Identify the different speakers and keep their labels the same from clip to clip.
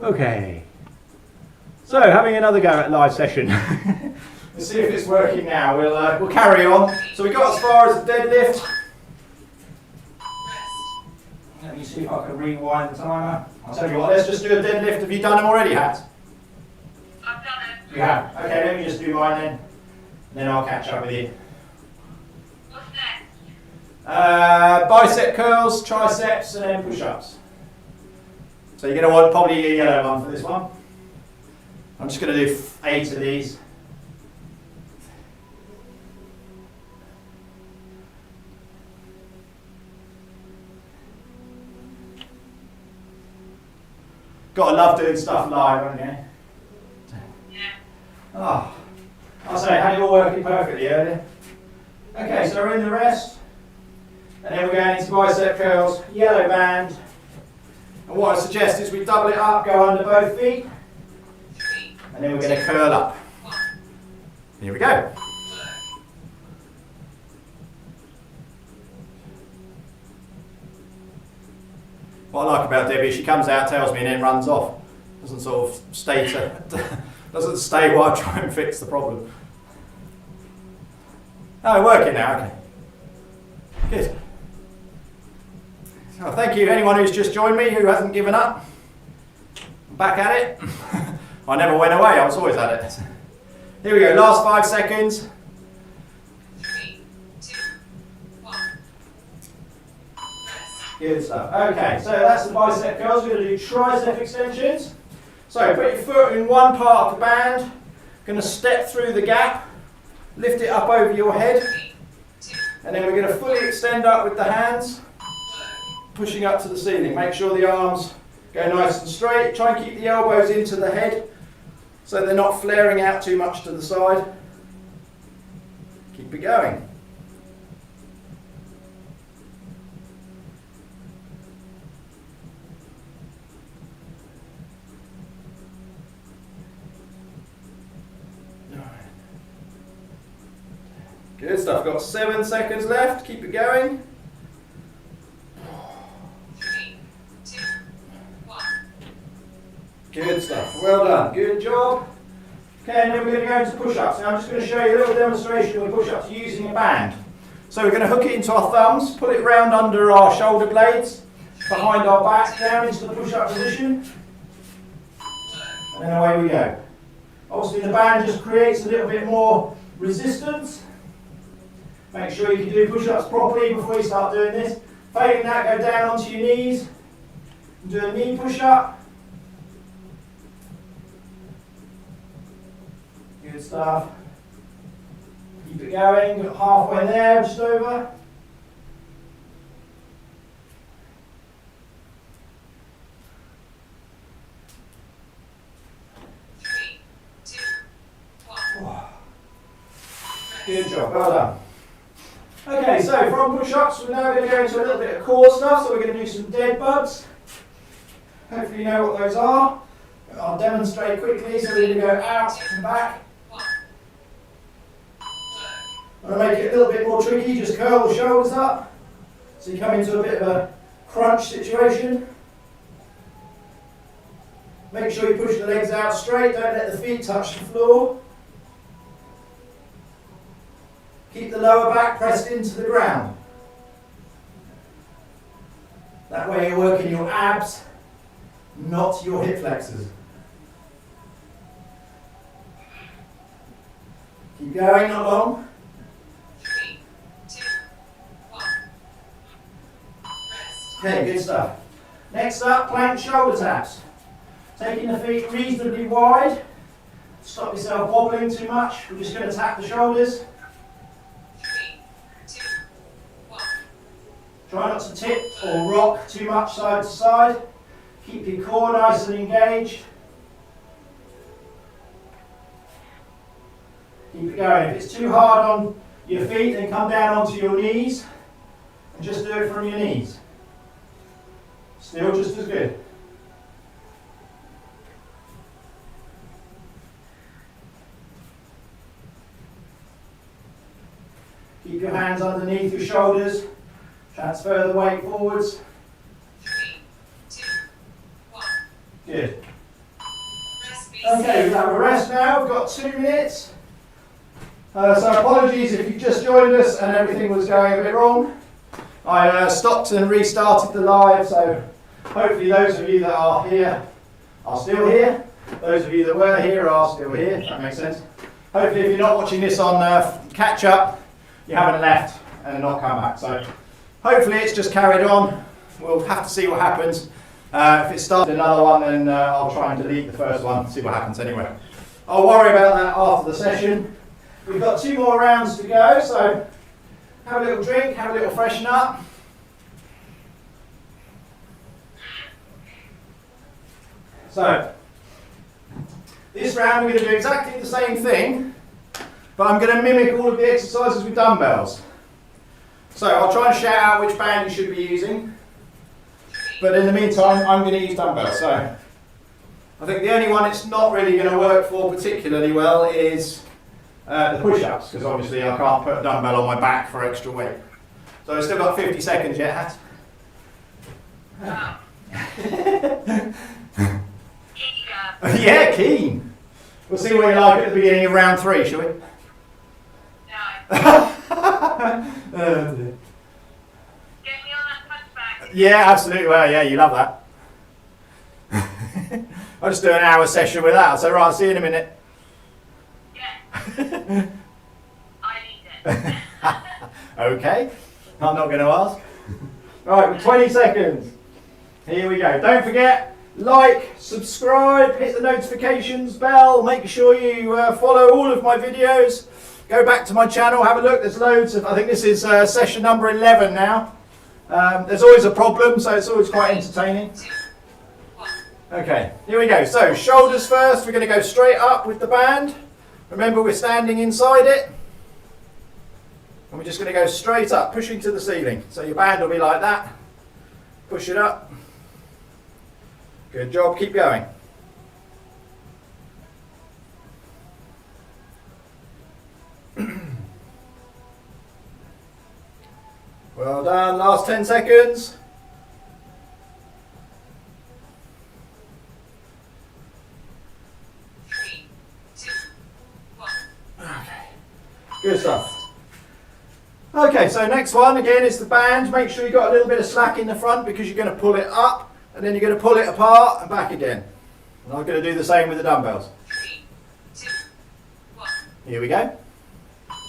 Speaker 1: Okay. So, having another go at live session. Let's see if it's working now. We'll carry on. So we got as far as the deadlift. Let me see if I can rewind the timer. I'll tell you what, let's just do a deadlift. Have you done them already, Hat?
Speaker 2: I've done it.
Speaker 1: You have? Okay, let me just do mine then. Then I'll catch up with you.
Speaker 2: What's next?
Speaker 1: Bicep curls, triceps, and then push-ups. So you're going to want probably a yellow one for this one. I'm just going to do 8 of these. Gotta love doing stuff live, haven't you?
Speaker 2: Yeah.
Speaker 1: Oh, I'll say, had it all working perfectly earlier. Okay, so we're in the rest. And then we're going into bicep curls, yellow band. And what I suggest is we double it up, go under both feet. And then we're going to curl up. Here we go. What I like about Debbie is she comes out, tells me, and then runs off. Doesn't sort of stay doesn't stay while I try and fix the problem. Oh, working now, okay. Good. So thank you anyone who's just joined me who hasn't given up. I'm back at it. I never went away, I was always at it. Here we go, last 5 seconds.
Speaker 2: 3, 2, 1.
Speaker 1: Good stuff. Okay, so that's the bicep curls. We're going to do tricep extensions. So put your foot in one part of the band. Going to step through the gap. Lift it up over your head. And then we're going to fully extend up with the hands. Pushing up to the ceiling. Make sure the arms go nice and straight. Try and keep the elbows into the head so they're not flaring out too much to the side. Keep it going. Good stuff. Got 7 seconds left. Keep it going.
Speaker 2: 3, 2, 1.
Speaker 1: Good stuff. Well done. Good job. Okay, and then we're going to go into push-ups. Now I'm just going to show you a little demonstration with push-ups using a band. So we're going to hook it into our thumbs, pull it round under our shoulder blades, behind our back, down into the push-up position, and then away we go. Obviously the band just creates a little bit more resistance. Make sure you can do push-ups properly before you start doing this. Failing that, go down onto your knees and do a knee push-up. Good stuff. Keep it going, got halfway there, just over.
Speaker 2: Three, two, one.
Speaker 1: Good job, well done. Okay, so from push-ups, we're now going to go into a little bit of core stuff, so we're going to do some dead bugs. Hopefully you know what those are. I'll demonstrate quickly, so we're going to go out and back. I'm going to make it a little bit more tricky, just curl the shoulders up, so you come into a bit of a crunch situation. Make sure you push the legs out straight, don't let the feet touch the floor. Keep the lower back pressed into the ground. That way you're working your abs, not your hip flexors. Keep going, not long.
Speaker 2: 3, 2, 1.
Speaker 1: Okay, good stuff. Next up, plank shoulder taps. Taking the feet reasonably wide. Stop yourself wobbling too much. We're just going to tap the shoulders.
Speaker 2: 3, 2, 1.
Speaker 1: Try not to tip or rock too much side to side. Keep your core nice and engaged. Keep it going. If it's too hard on your feet, then come down onto your knees and just do it from your knees. Still just as good. Keep your hands underneath your shoulders. Transfer the weight forwards.
Speaker 2: 3, 2, 1.
Speaker 1: Good. Okay, we'll have a rest now. We've got 2 minutes. So apologies if you just joined us and everything was going a bit wrong. I stopped and restarted the live, so hopefully those of you that are here are still here. Those of you that were here are still here, if that makes sense. Hopefully if you're not watching this on catch up, you haven't left and not come back. So hopefully it's just carried on. We'll have to see what happens. If it starts another one, then I'll try and delete the first one, see what happens anyway. I'll worry about that after the session. We've got 2 more rounds to go, so have a little drink, have a little freshen up. So, this round we're going to do exactly the same thing, but I'm going to mimic all of the exercises with dumbbells. So I'll try and shout out which band you should be using, but in the meantime I'm going to use dumbbells. So I think the only one it's not really going to work for particularly well is the push-ups, because obviously I can't put a dumbbell on my back for extra weight. So I've still got 50 seconds yet, Hat. Yeah, keen. We'll see what you like at the beginning of round 3, shall we?
Speaker 2: No.
Speaker 1: Oh, dear.
Speaker 2: Get me on that punchback.
Speaker 1: Yeah, absolutely. Well, yeah, you love that. I'll just do an hour session with that. So, right, I'll see you in a minute.
Speaker 2: Yeah. I need it.
Speaker 1: Okay, I'm not going to ask. Right, with 20 seconds. Here we go. Don't forget, like, subscribe, hit the notifications bell, make sure you follow all of my videos. Go back to my channel, have a look. There's loads of, I think this is session number 11 now. There's always a problem, so it's always quite entertaining. Okay, here we go. So, shoulders first. We're going to go straight up with the band. Remember, we're standing inside it. And we're just going to go straight up, pushing to the ceiling. So your band will be like that. Push it up. Good job, keep going. Well done, last 10 seconds. Good stuff. Okay, so next one again is the band. Make sure you've got a little bit of slack in the front because you're going to pull it up and then you're going to pull it apart and back again. And I'm going to do the same with the dumbbells.
Speaker 2: 3, 2, 1.
Speaker 1: Here we go.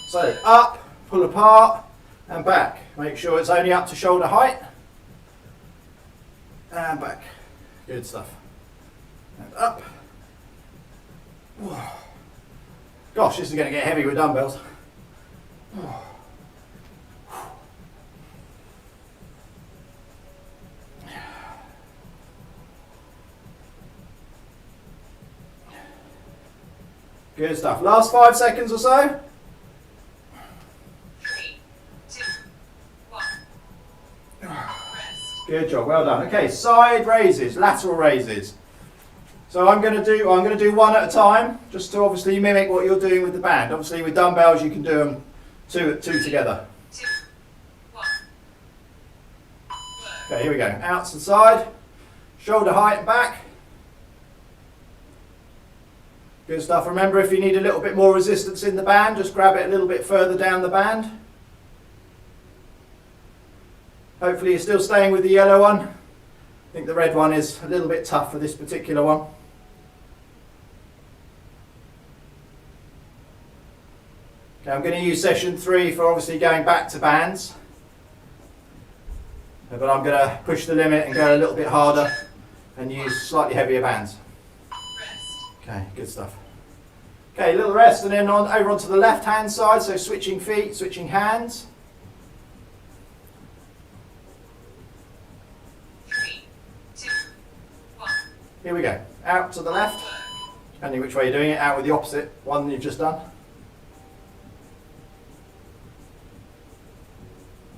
Speaker 1: So up, pull apart and back. Make sure it's only up to shoulder height. And back. Good stuff. And up. Gosh, this is going to get heavy with dumbbells. Good stuff. Last 5 seconds or so.
Speaker 2: 3, 2, 1. Rest.
Speaker 1: Good job. Well done. Okay, side raises, lateral raises. So I'm going to do one at a time, just to obviously mimic what you're doing with the band. Obviously with dumbbells you can do them two together.
Speaker 2: 2, 1.
Speaker 1: Okay, here we go. Out to the side, shoulder height and back. Good stuff. Remember, if you need a little bit more resistance in the band, just grab it a little bit further down the band. Hopefully you're still staying with the yellow one. I think the red one is a little bit tough for this particular one. Okay, I'm going to use session 3 for obviously going back to bands. But I'm going to push the limit and go a little bit harder and use slightly heavier bands. Okay, good stuff. Okay, a little rest and then over onto the left hand side, so switching feet, switching hands.
Speaker 2: 3, 2, 1.
Speaker 1: Here we go. Out to the left, depending which way you're doing it, out with the opposite one you've just done.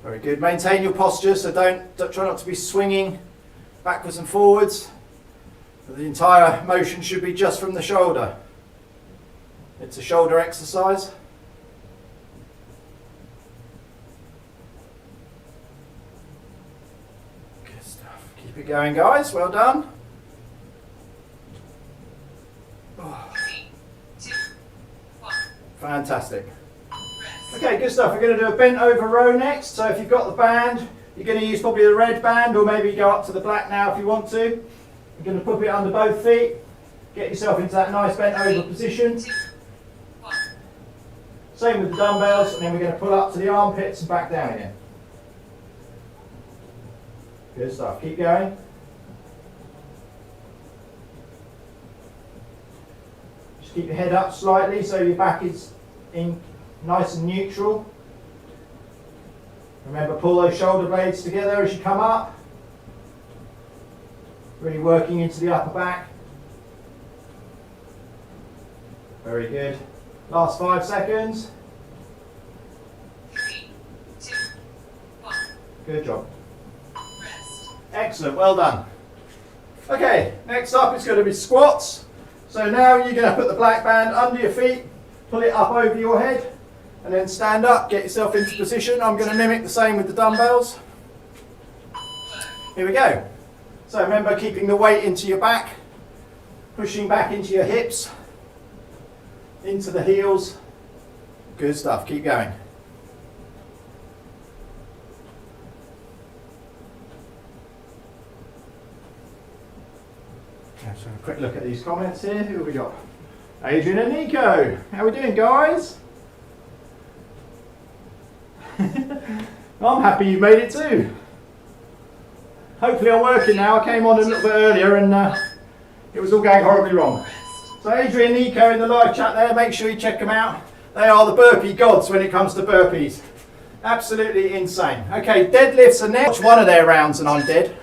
Speaker 1: Very good. Maintain your posture, so don't try not to be swinging backwards and forwards. The entire motion should be just from the shoulder. It's a shoulder exercise. Good stuff. Keep it going, guys. Well done. Oh. Fantastic. Okay, good stuff. We're going to do a bent over row next. So if you've got the band, you're going to use probably the red band, or maybe go up to the black now if you want to. You're going to put it under both feet. Get yourself into that nice bent over position. Same with the dumbbells, and then we're going to pull up to the armpits and back down again. Good stuff. Keep going. Just keep your head up slightly so your back is in nice and neutral. Remember, pull those shoulder blades together as you come up. Really working into the upper back. Very good. Last 5 seconds.
Speaker 2: 3, 2, 1.
Speaker 1: Good job.
Speaker 2: Rest.
Speaker 1: Excellent, well done. Okay, next up it's going to be squats. So now you're going to put the black band under your feet, pull it up over your head, and then stand up, get yourself into position. I'm going to mimic the same with the dumbbells. Here we go. So remember, keeping the weight into your back, pushing back into your hips, into the heels. Good stuff, keep going. Let's have a quick look at these comments here. Who have we got? Adrian and Nico. How are we doing, guys? I'm happy you made it too. Hopefully I'm working now. I came on a little bit earlier and it was all going horribly wrong. So Adrian and Nico in the live chat there, make sure you check them out. They are the burpee gods when it comes to burpees. Absolutely insane. Okay, deadlifts are next. Watch one of their rounds and I'm dead.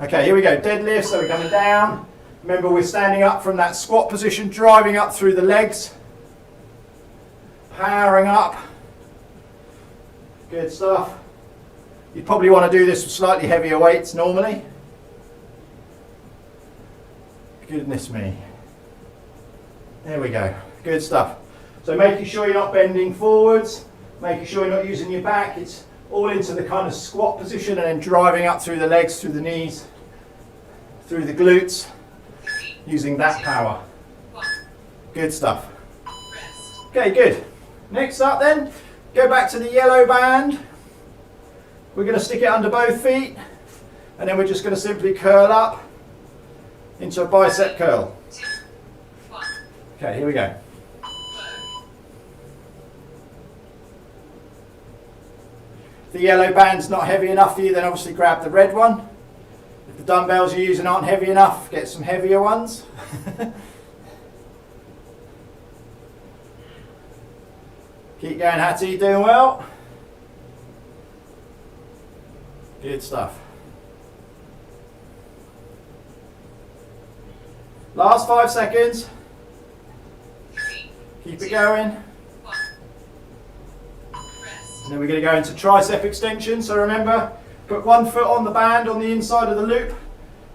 Speaker 1: Okay, here we go. Deadlifts, so we're coming down. Remember, we're standing up from that squat position, driving up through the legs. Powering up. Good stuff. You'd probably want to do this with slightly heavier weights normally. Goodness me. There we go. Good stuff. So making sure you're not bending forwards, making sure you're not using your back. It's all into the kind of squat position and then driving up through the legs, through the knees, through the glutes, using that power. Good stuff. Okay, good. Next up then, go back to the yellow band. We're going to stick it under both feet and then we're just going to simply curl up into a bicep curl. Okay, here we go. If the yellow band's not heavy enough for you, then obviously grab the red one. If the dumbbells you're using aren't heavy enough, get some heavier ones. Keep going, Hattie, doing well. Good stuff. Last 5 seconds. Keep it going. And then we're going to go into tricep extension. So remember, put one foot on the band on the inside of the loop.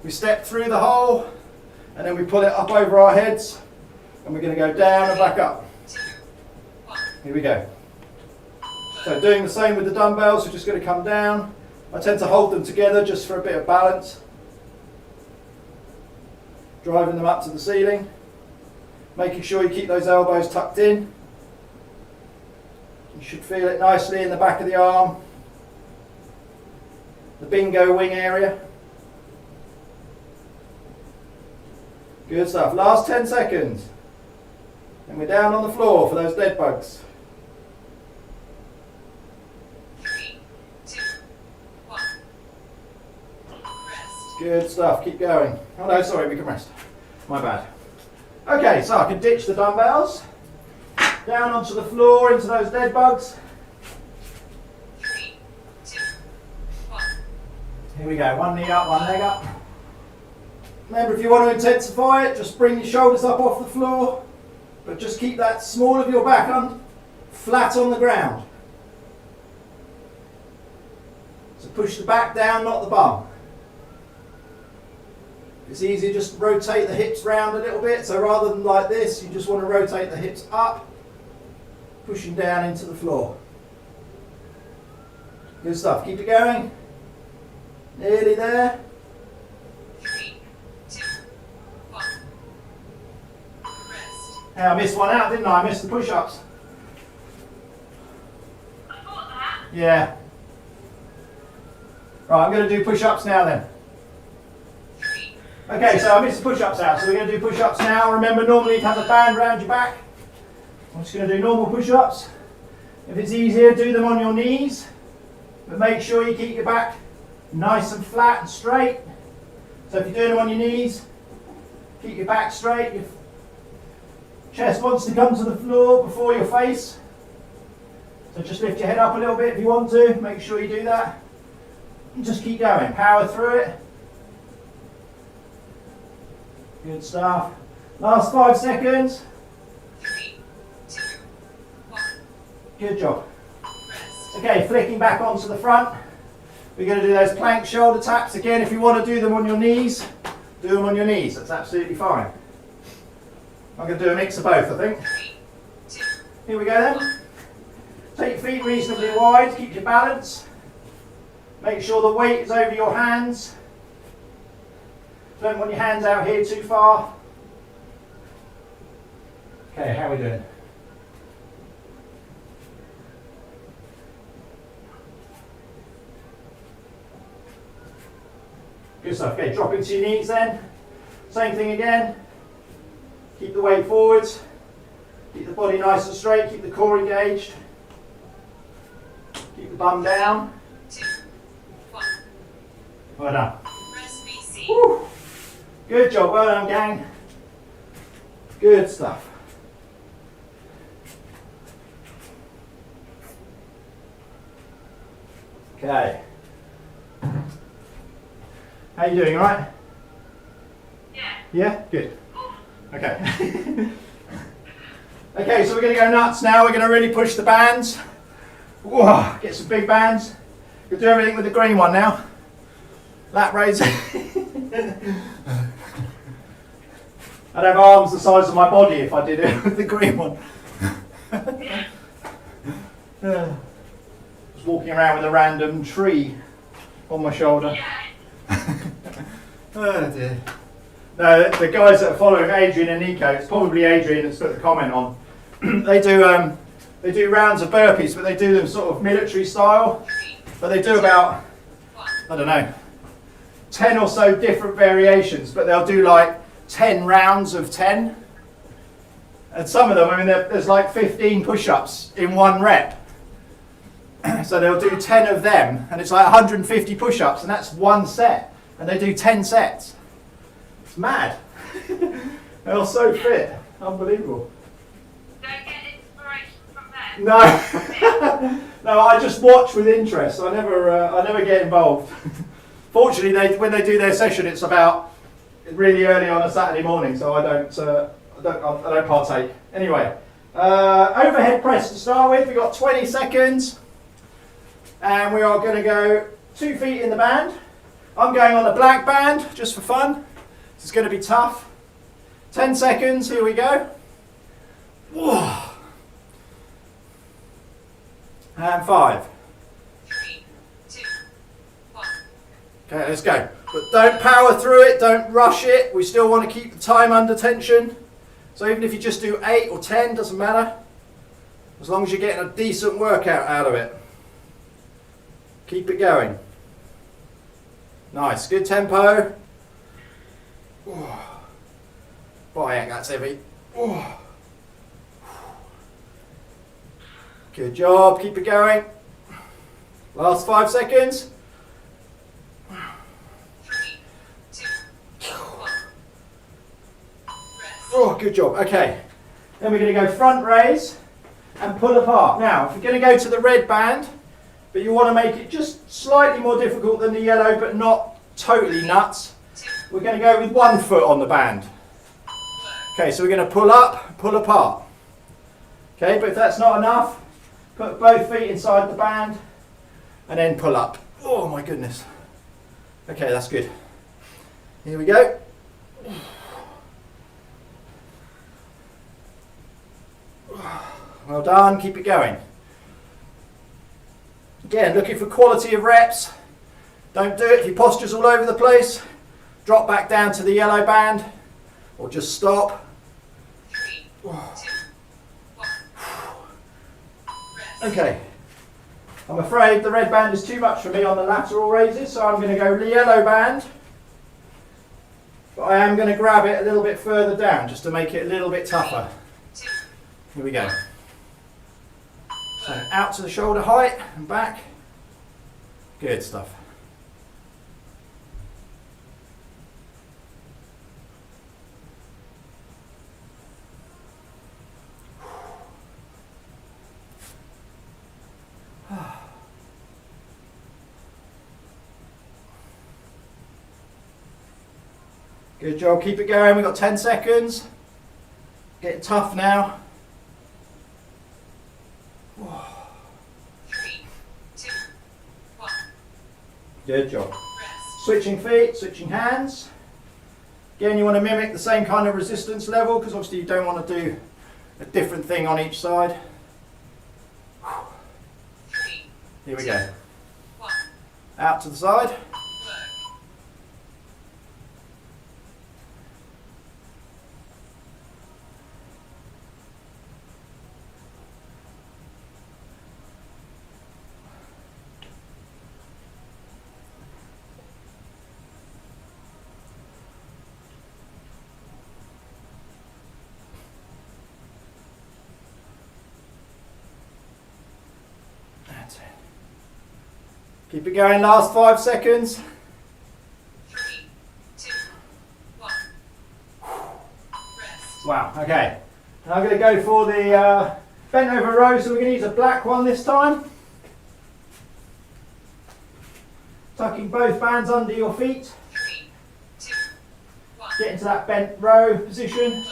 Speaker 1: We step through the hole and then we pull it up over our heads and we're going to go down and back up. Here we go. So doing the same with the dumbbells, we're just going to come down. I tend to hold them together just for a bit of balance. Driving them up to the ceiling. Making sure you keep those elbows tucked in. You should feel it nicely in the back of the arm. The bingo wing area. Good stuff. Last 10 seconds. And we're down on the floor for those dead bugs.
Speaker 2: 3, 2, 1. Rest.
Speaker 1: Good stuff. Keep going. Oh no, sorry, we can rest. My bad. Okay, so I can ditch the dumbbells. Down onto the floor into those dead bugs.
Speaker 2: 3, 2, 1.
Speaker 1: Here we go. One knee up, one leg up. Remember, if you want to intensify it, just bring your shoulders up off the floor, but just keep that small of your back flat on the ground. So push the back down, not the bum. It's easy, just rotate the hips round a little bit. So rather than like this, you just want to rotate the hips up, pushing down into the floor. Good stuff. Keep it going. Nearly there.
Speaker 2: 3, 2, 1. Rest.
Speaker 1: Hey, I missed one out, didn't I? I missed the push-ups.
Speaker 2: I thought that.
Speaker 1: Yeah. Right, I'm going to do push-ups now then. Okay, so I missed the push-ups out, so we're going to do push-ups now. Remember, normally you'd have a band around your back. I'm just going to do normal push-ups. If it's easier, do them on your knees. But make sure you keep your back nice and flat and straight. So if you're doing them on your knees, keep your back straight. Your chest wants to come to the floor before your face. So just lift your head up a little bit if you want to. Make sure you do that. And just keep going. Power through it. Good stuff. Last 5 seconds.
Speaker 2: 3, 2, 1.
Speaker 1: Good job. Okay, flicking back onto the front. We're going to do those plank shoulder taps. Again, if you want to do them on your knees, do them on your knees. That's absolutely fine. I'm going to do a mix of both, I think.
Speaker 2: 3, 2.
Speaker 1: Here we go then. Take your feet reasonably wide, keep your balance. Make sure the weight is over your hands. Don't want your hands out here too far. Okay, how are we doing? Good stuff. Okay, drop into your knees then. Same thing again. Keep the weight forwards. Keep the body nice and straight. Keep the core engaged. Keep the bum down.
Speaker 2: 2, 1.
Speaker 1: Well done.
Speaker 2: Rest BC.
Speaker 1: Woo. Good job. Well done, gang. Good stuff. Okay. How you doing, all right?
Speaker 2: Yeah.
Speaker 1: Yeah? Good. Okay. Okay, so we're going to go nuts now. We're going to really push the bands. Whoa, get some big bands. We'll do everything with the green one now. Lat raise. I'd have arms the size of my body if I did it with the green one. Just walking around with a random tree on my shoulder. Oh dear. No, the guys that are following Adrian and Nico, it's probably Adrian that's put the comment on. They do rounds of burpees, but they do them sort of military style. But they do about, I don't know, 10 or so different variations, but they'll do like 10 rounds of 10. And some of them, I mean, there's like 15 push-ups in one rep. So they'll do 10 of them, and it's like 150 push-ups, and that's one set. And they do 10 sets. It's mad. They're so fit. Unbelievable.
Speaker 2: Don't get inspiration from them.
Speaker 1: No. No, I just watch with interest. I never get involved. Fortunately, when they do their session, it's about really early on a Saturday morning, so I don't partake. Anyway, overhead press to start with. We've got 20 seconds, and we are going to go 2 feet in the band. I'm going on the black band just for fun. This is going to be tough. 10 seconds. Here we go. Whoa. And 5.
Speaker 2: 3, 2, 1.
Speaker 1: Okay, let's go. But don't power through it, don't rush it. We still want to keep the time under tension. So even if you just do 8 or 10, doesn't matter. As long as you're getting a decent workout out of it. Keep it going. Nice, good tempo. Boy, heck, that's heavy. Good job, keep it going. Last 5 seconds.
Speaker 2: 3, 2, 1. Rest.
Speaker 1: Oh, good job. Okay. Then we're going to go front raise and pull apart. Now, if you're going to go to the red band, but you want to make it just slightly more difficult than the yellow, but not totally nuts, we're going to go with 1 foot on the band. Okay, so we're going to pull up, pull apart. Okay, but if that's not enough, put both feet inside the band and then pull up. Oh my goodness. Okay, that's good. Here we go. Well done, keep it going. Again, looking for quality of reps. Don't do it if your posture's all over the place. Drop back down to the yellow band or just stop.
Speaker 2: 3,
Speaker 1: Okay, I'm afraid the red band is too much for me on the lateral raises, so I'm going to go the yellow band. But I am going to grab it a little bit further down just to make it a little bit tougher. Here we go. So out to the shoulder height and back. Good stuff. Good job, keep it going, we've got 10 seconds. Getting tough now.
Speaker 2: 3, 2, 1.
Speaker 1: Good job.
Speaker 2: Rest.
Speaker 1: Switching feet, switching hands. Again, you want to mimic the same kind of resistance level because obviously you don't want to do a different thing on each side.
Speaker 2: 3,
Speaker 1: Here we go.
Speaker 2: 1.
Speaker 1: Out to the side.
Speaker 2: Work.
Speaker 1: That's it. Keep it going, last 5 seconds.
Speaker 2: 3, 2, 1. Rest.
Speaker 1: Wow, okay. And I'm going to go for the bent over row, so we're going to use a black one this time. Tucking both bands under your feet.
Speaker 2: 3, 2, 1.
Speaker 1: Get into that bent row position.
Speaker 2: Work.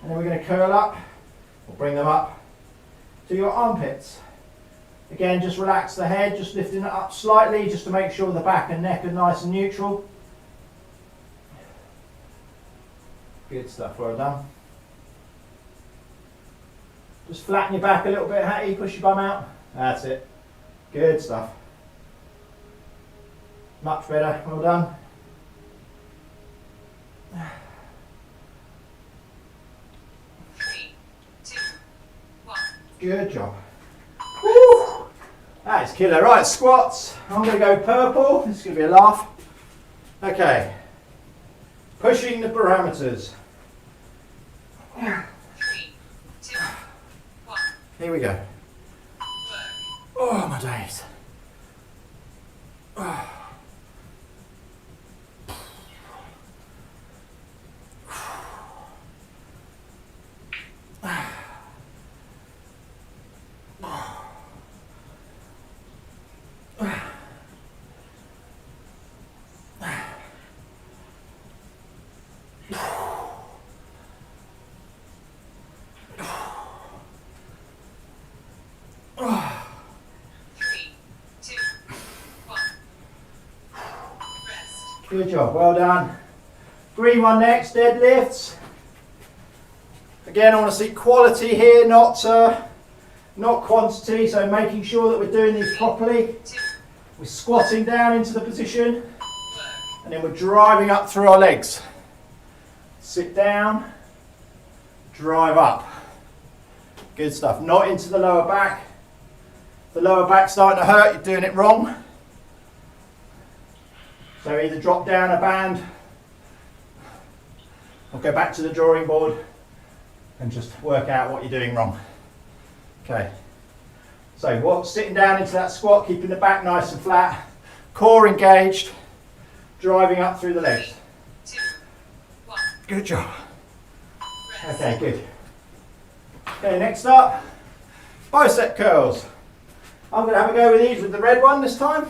Speaker 1: And then we're going to curl up, or bring them up to your armpits. Again, just relax the head, just lifting it up slightly, just to make sure the back and neck are nice and neutral. Good stuff, well done. Just flatten your back a little bit, Hattie, push your bum out. That's it. Good stuff. Much better, well done.
Speaker 2: Three, two, one.
Speaker 1: Good job. Woo! That is killer. Right, squats. I'm going to go purple. This is going to be a laugh. Okay. Pushing the parameters.
Speaker 2: 3, 2, 1.
Speaker 1: Here we go.
Speaker 2: Work.
Speaker 1: Oh, my days. Oh. Good job, well done. Green one next, deadlifts. Again, I want to see quality here, not quantity, so making sure that we're doing these properly. We're squatting down into the position, and then we're driving up through our legs. Sit down, drive up. Good stuff, not into the lower back. If the lower back's starting to hurt, you're doing it wrong. So either drop down a band or go back to the drawing board and just work out what you're doing wrong. Okay, so sitting down into that squat, keeping the back nice and flat, core engaged, driving up through the legs.
Speaker 2: 3, 2, 1.
Speaker 1: Good job. Okay, good. Okay, next up, bicep curls. I'm going to have a go with these with the red one this time.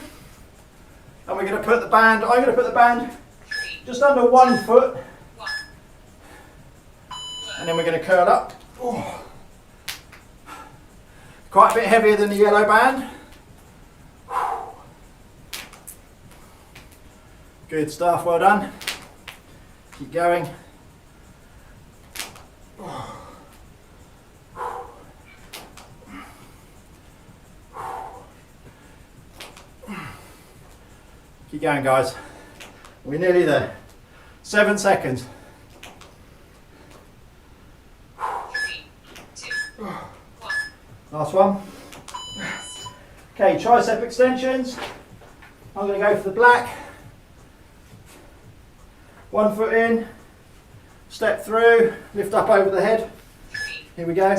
Speaker 1: And we're going to put the band, I'm going to put the band just under 1 foot. And then we're going to curl up. Oh. Quite a bit heavier than the yellow band. Good stuff, well done. Keep going. Keep going, guys. We're nearly there. 7 seconds.
Speaker 2: 3,
Speaker 1: Last one. Okay, tricep extensions. I'm going to go for the black. 1 foot in, step through, lift up over the head. Here we go.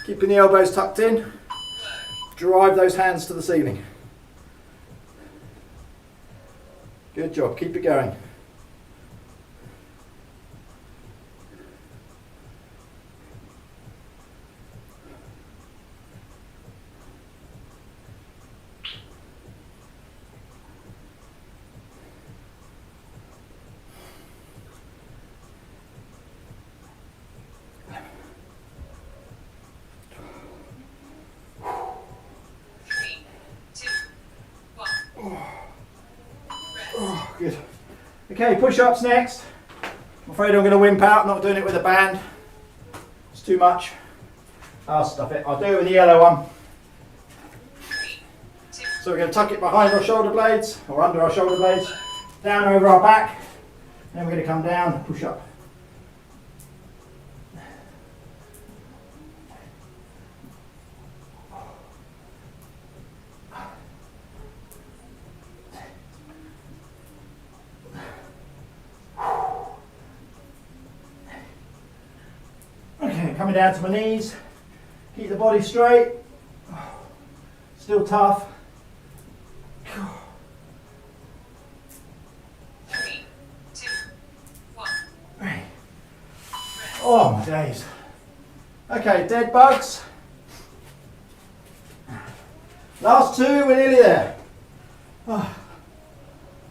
Speaker 1: Keeping the elbows tucked in. Drive those hands to the ceiling. Good job, keep it going. Good. Okay, push-ups next. I'm afraid I'm going to wimp out, not doing it with a band. It's too much. I'll stuff it. I'll do it with the yellow one. So we're going to tuck it behind our shoulder blades, or under our shoulder blades, down over our back. Then we're going to come down and push up. Okay, coming down to my knees. Keep the body straight. Still tough.
Speaker 2: 3, 2, 1.
Speaker 1: Oh my days. Okay, dead bugs. Last 2, we're nearly there. Oh.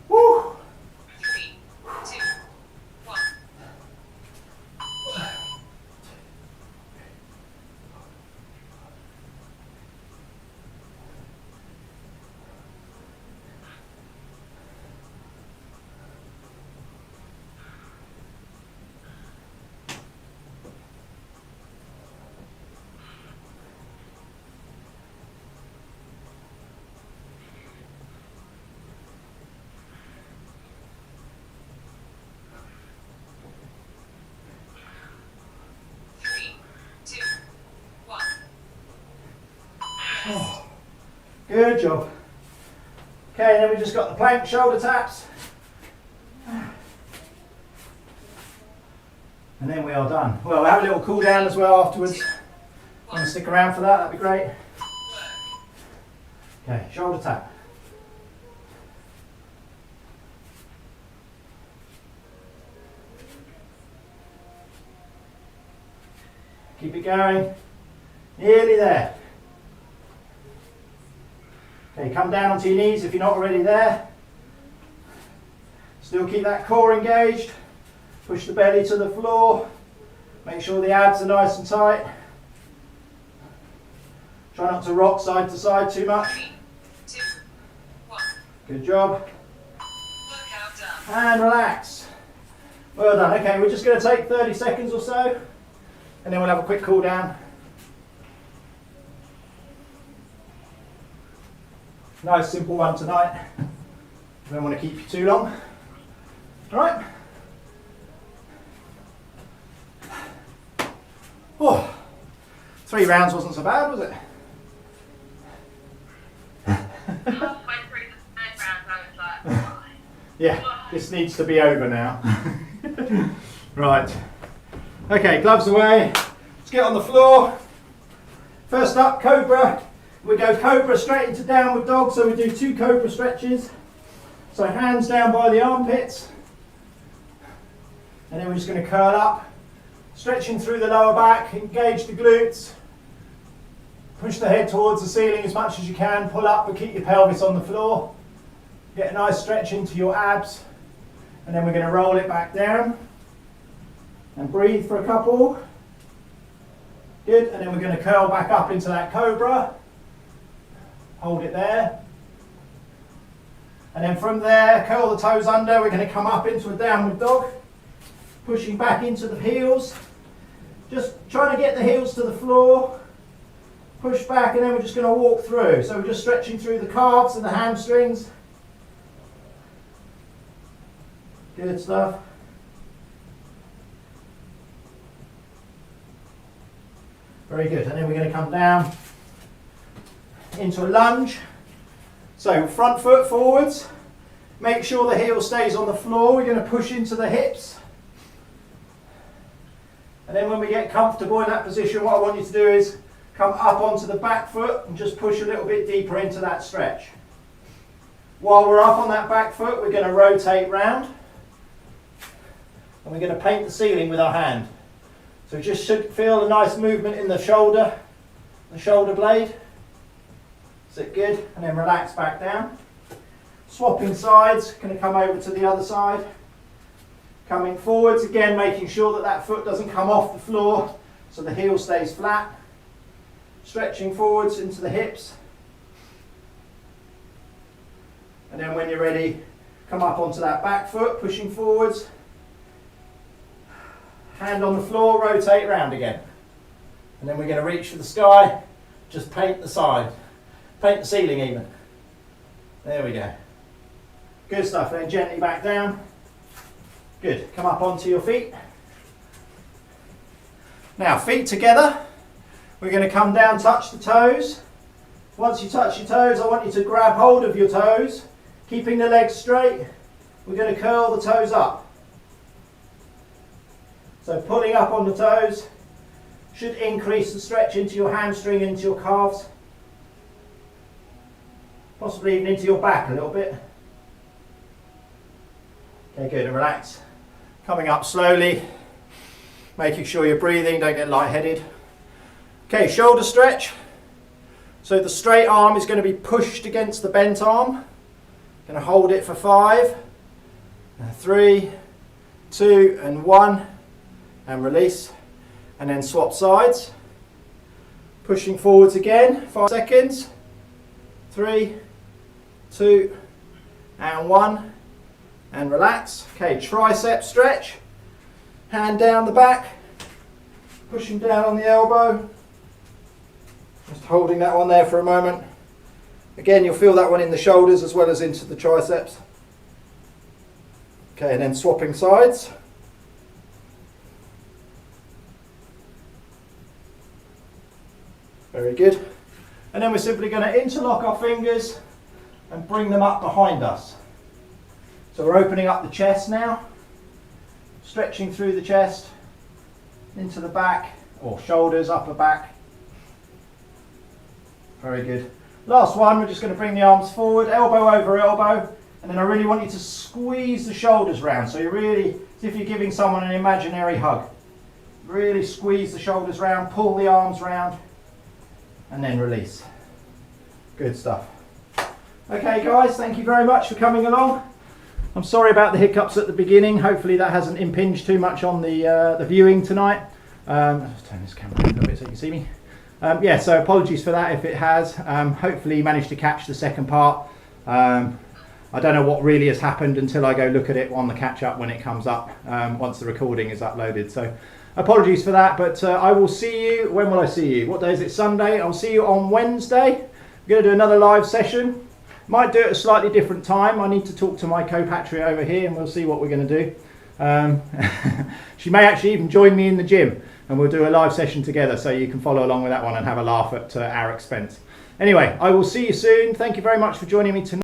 Speaker 1: Woo.
Speaker 2: 3, 2, 1.
Speaker 1: Oh. Good job. Okay, then we just got the plank shoulder taps. And then we are done. Well, we'll have a little cool down as well afterwards. Want to stick around for that? That'd be great. Okay, shoulder tap. Keep it going. Nearly there. Okay, come down onto your knees if you're not already there. Still keep that core engaged. Push the belly to the floor. Make sure the abs are nice and tight. Try not to rock side to side too much.
Speaker 2: 3, 2, 1.
Speaker 1: Good job.
Speaker 2: Workout done.
Speaker 1: And relax. Well done. Okay, we're just going to take 30 seconds or so, and then we'll have a quick cool down. Nice simple one tonight. Don't want to keep you too long. All right. Oh, 3 rounds wasn't so bad, was it?
Speaker 2: Halfway through the third round, I was like, why?
Speaker 1: Yeah, this needs to be over now. Right. Okay, gloves away. Let's get on the floor. First up, cobra. We go cobra straight into downward dog, so we do 2 cobra stretches. So hands down by the armpits. And then we're just going to curl up. Stretching through the lower back, engage the glutes. Push the head towards the ceiling as much as you can. Pull up, but keep your pelvis on the floor. Get a nice stretch into your abs. And then we're going to roll it back down. And breathe for a couple. Good, and then we're going to curl back up into that cobra. Hold it there. And then from there, curl the toes under. We're going to come up into a downward dog. Pushing back into the heels. Just trying to get the heels to the floor. Push back, and then we're just going to walk through. So we're just stretching through the calves and the hamstrings. Good stuff. Very good. And then we're going to come down into a lunge. So front foot forwards. Make sure the heel stays on the floor. We're going to push into the hips. And then when we get comfortable in that position, what I want you to do is come up onto the back foot and just push a little bit deeper into that stretch. While we're up on that back foot, we're going to rotate round. And we're going to paint the ceiling with our hand. So just should feel a nice movement in the shoulder blade. Is it good? And then relax back down. Swapping sides, going to come over to the other side. Coming forwards, again making sure that that foot doesn't come off the floor so the heel stays flat. Stretching forwards into the hips. And then when you're ready, come up onto that back foot, pushing forwards. Hand on the floor, rotate round again. And then we're going to reach for the sky, just paint the side. Paint the ceiling even. There we go. Good stuff. Then gently back down. Good. Come up onto your feet. Now feet together. We're going to come down, touch the toes. Once you touch your toes, I want you to grab hold of your toes, keeping the legs straight. We're going to curl the toes up. So pulling up on the toes should increase the stretch into your hamstring, into your calves. Possibly even into your back a little bit. Okay, good, and relax. Coming up slowly, making sure you're breathing, don't get lightheaded. Okay, shoulder stretch. So the straight arm is going to be pushed against the bent arm. Going to hold it for 5, 3, 2, and 1, and release. And then swap sides. Pushing forwards again, 5 seconds. 3, 2, and 1, and relax. Okay, tricep stretch. Hand down the back, pushing down on the elbow. Just holding that one there for a moment. Again, you'll feel that one in the shoulders as well as into the triceps. Okay, and then swapping sides. Very good. And then we're simply going to interlock our fingers and bring them up behind us. So we're opening up the chest now, stretching through the chest, into the back, or shoulders, upper back. Very good. Last one, we're just going to bring the arms forward, elbow over elbow, and then I really want you to squeeze the shoulders round. So you're really, as if you're giving someone an imaginary hug. Really squeeze the shoulders round, pull the arms round, and then release. Good stuff. Okay guys, thank you very much for coming along. I'm sorry about the hiccups at the beginning. Hopefully that hasn't impinged too much on the viewing tonight. Let's turn this camera a little bit so you can see me. Yeah, so apologies for that if it has. Hopefully you managed to catch the second part. I don't know what really has happened until I go look at it on the catch up when it comes up, once the recording is uploaded. So apologies for that, but I will see you. When will I see you? What day is it? Sunday. I'll see you on Wednesday. We're going to do another live session. Might do it at a slightly different time. I need to talk to my co-patria over here and we'll see what we're going to do. She may actually even join me in the gym and we'll do a live session together so you can follow along with that one and have a laugh at our expense. Anyway, I will see you soon. Thank you very much for joining me tonight.